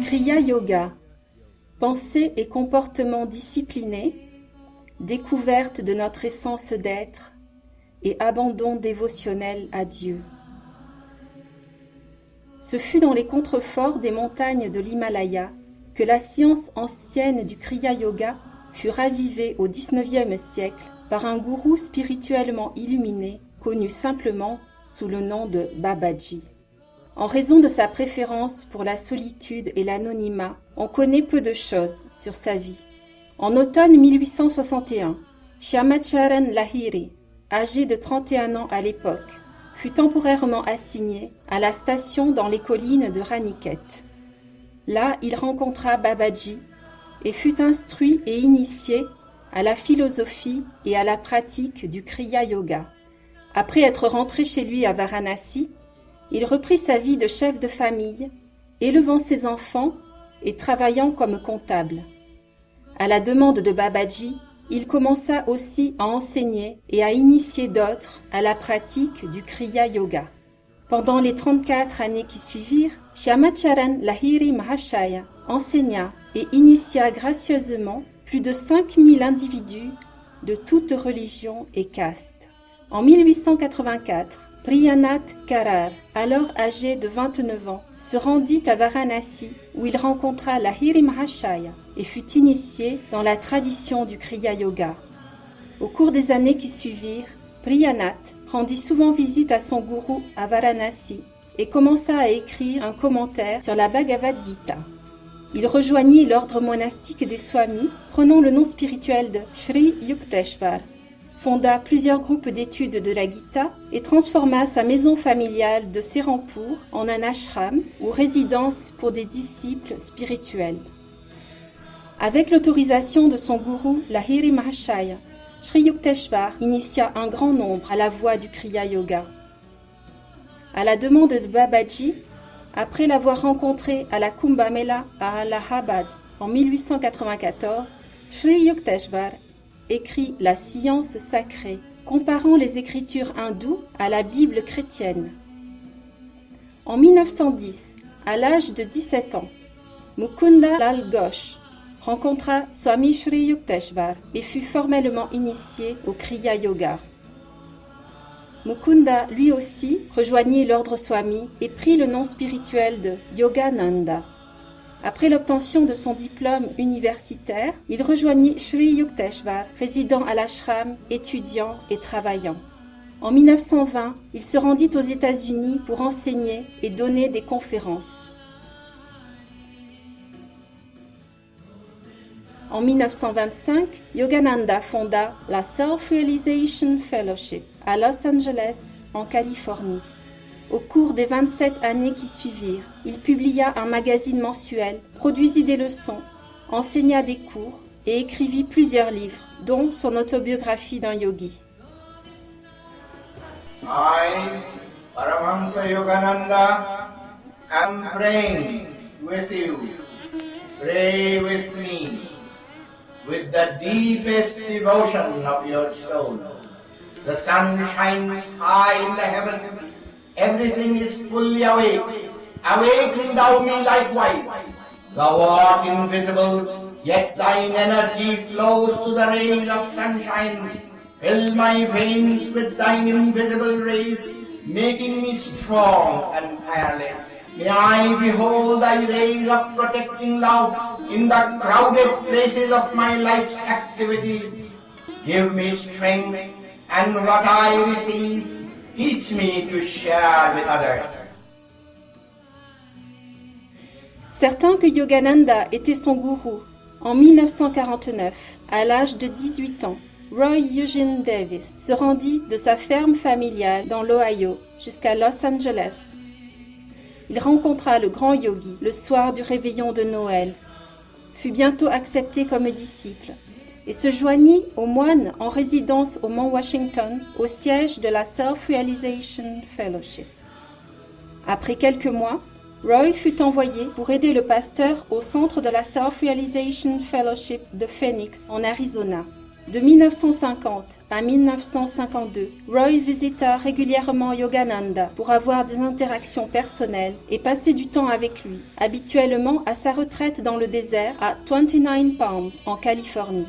Kriya Yoga, pensée et comportement disciplinés, découverte de notre essence d'être et abandon dévotionnel à Dieu. Ce fut dans les contreforts des montagnes de l'Himalaya que la science ancienne du Kriya Yoga fut ravivée au XIXe siècle par un gourou spirituellement illuminé connu simplement sous le nom de Babaji. En raison de sa préférence pour la solitude et l'anonymat, on connaît peu de choses sur sa vie. En automne 1861, Shyamacharan Lahiri, âgé de 31 ans à l'époque, fut temporairement assigné à la station dans les collines de Raniket. Là, il rencontra Babaji et fut instruit et initié à la philosophie et à la pratique du Kriya Yoga. Après être rentré chez lui à Varanasi, il reprit sa vie de chef de famille, élevant ses enfants et travaillant comme comptable. À la demande de Babaji, il commença aussi à enseigner et à initier d'autres à la pratique du Kriya Yoga. Pendant les 34 années qui suivirent, Shyamacharan Lahiri Mahashaya enseigna et initia gracieusement plus de 5000 individus de toutes religions et castes. En 1884, Priyanath Karar, alors âgé de 29 ans, se rendit à Varanasi où il rencontra Lahiri Mahashaya et fut initié dans la tradition du Kriya Yoga. Au cours des années qui suivirent, Priyanath rendit souvent visite à son gourou à Varanasi et commença à écrire un commentaire sur la Bhagavad Gita. Il rejoignit l'ordre monastique des Swamis, prenant le nom spirituel de Sri Yukteswar, fonda plusieurs groupes d'études de la Gita et transforma sa maison familiale de Serampur en un ashram ou résidence pour des disciples spirituels. Avec l'autorisation de son gourou Lahiri Mahashaya, Sri Yukteswar initia un grand nombre à la voie du Kriya Yoga. À la demande de Babaji, après l'avoir rencontré à la Kumbh Mela à Allahabad en 1894, Sri Yukteswar écrit La science sacrée, comparant les écritures hindoues à la Bible chrétienne. En 1910, à l'âge de 17 ans, Mukunda Lal Ghosh rencontra Swami Sri Yukteswar et fut formellement initié au Kriya Yoga. Mukunda, lui aussi, rejoignit l'ordre Swami et prit le nom spirituel de Yogananda. Après l'obtention de son diplôme universitaire, il rejoignit Sri Yukteswar, résidant à l'ashram, étudiant et travaillant. En 1920, il se rendit aux États-Unis pour enseigner et donner des conférences. En 1925, Yogananda fonda la Self-Realization Fellowship à Los Angeles, en Californie. Au cours des 27 années qui suivirent, il publia un magazine mensuel, produisit des leçons, enseigna des cours et écrivit plusieurs livres, dont son autobiographie d'un yogi. I, Paramahamsa Yogananda, am praying with you. Pray with me, with the deepest devotion of your soul. The sun shines high in the heavens. Everything is fully awake. Awaken thou me likewise. Thou art invisible, yet thine energy flows to the rays of sunshine. Fill my veins with thine invisible rays, making me strong and tireless. May I behold thy rays of protecting love in the crowded places of my life's activities. Give me strength, and what I receive, teach me to share with others. Certain que Yogananda était son gourou, en 1949, à l'âge de 18 ans, Roy Eugene Davis se rendit de sa ferme familiale dans l'Ohio jusqu'à Los Angeles. Il rencontra le grand yogi le soir du réveillon de Noël, fut bientôt accepté comme disciple et se joignit aux moines en résidence au Mont Washington, au siège de la Self-Realization Fellowship. Après quelques mois, Roy fut envoyé pour aider le pasteur au centre de la Self-Realization Fellowship de Phoenix, en Arizona. De 1950 à 1952, Roy visita régulièrement Yogananda pour avoir des interactions personnelles et passer du temps avec lui, habituellement à sa retraite dans le désert à 29 Palms, en Californie.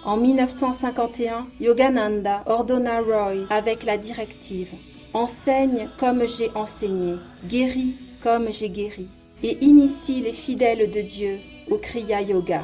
En 1951, Yogananda ordonna Roy avec la directive « Enseigne comme j'ai enseigné, guéris comme j'ai guéri, et initie les fidèles de Dieu au Kriya Yoga ».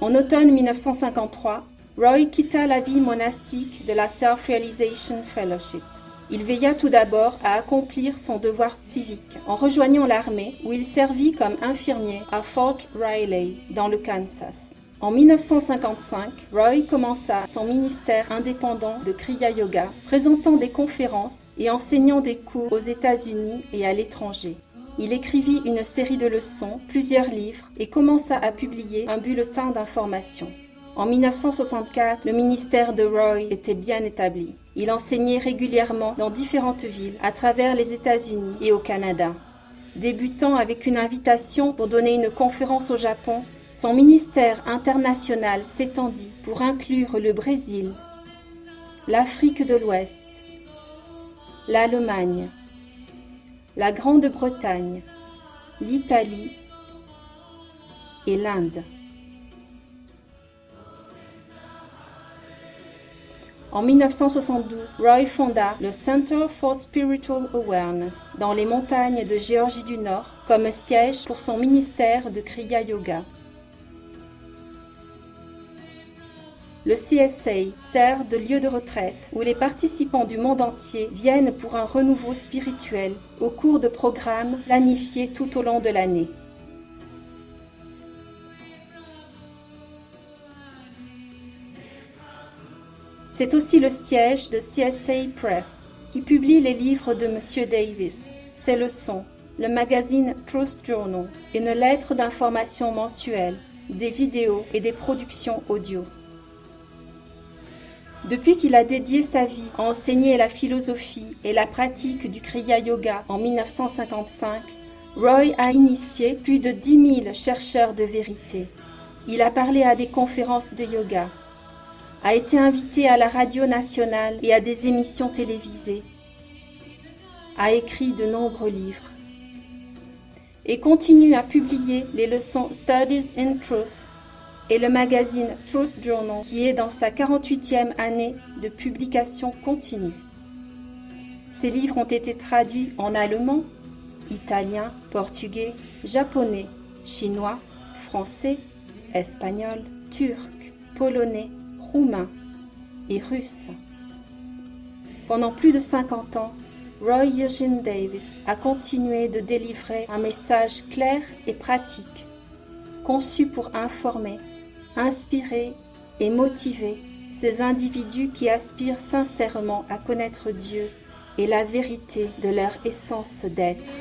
En automne 1953, Roy quitta la vie monastique de la Self-Realization Fellowship. Il veilla tout d'abord à accomplir son devoir civique en rejoignant l'armée où il servit comme infirmier à Fort Riley, dans le Kansas. En 1955, Roy commença son ministère indépendant de Kriya Yoga, présentant des conférences et enseignant des cours aux États-Unis et à l'étranger. Il écrivit une série de leçons, plusieurs livres et commença à publier un bulletin d'information. En 1964, le ministère de Roy était bien établi. Il enseignait régulièrement dans différentes villes à travers les États-Unis et au Canada. Débutant avec une invitation pour donner une conférence au Japon, son ministère international s'étendit pour inclure le Brésil, l'Afrique de l'Ouest, l'Allemagne, la Grande-Bretagne, l'Italie et l'Inde. En 1972, Roy fonda le Center for Spiritual Awareness dans les montagnes de Géorgie du Nord comme siège pour son ministère de Kriya Yoga. Le CSA sert de lieu de retraite où les participants du monde entier viennent pour un renouveau spirituel au cours de programmes planifiés tout au long de l'année. C'est aussi le siège de CSA Press, qui publie les livres de M. Davis, ses leçons, le magazine Truth Journal, une lettre d'information mensuelle, des vidéos et des productions audio. Depuis qu'il a dédié sa vie à enseigner la philosophie et la pratique du Kriya Yoga en 1955, Roy a initié plus de 10 000 chercheurs de vérité. Il a parlé à des conférences de yoga, a été invité à la radio nationale et à des émissions télévisées, a écrit de nombreux livres et continue à publier les leçons Studies in Truth et le magazine Truth Journal qui est dans sa 48e année de publication continue. Ces livres ont été traduits en allemand, italien, portugais, japonais, chinois, français, espagnol, turc, polonais, roumain et russe. Pendant plus de 50 ans, Roy Eugene Davis a continué de délivrer un message clair et pratique, conçu pour informer, inspirer et motiver ces individus qui aspirent sincèrement à connaître Dieu et la vérité de leur essence d'être.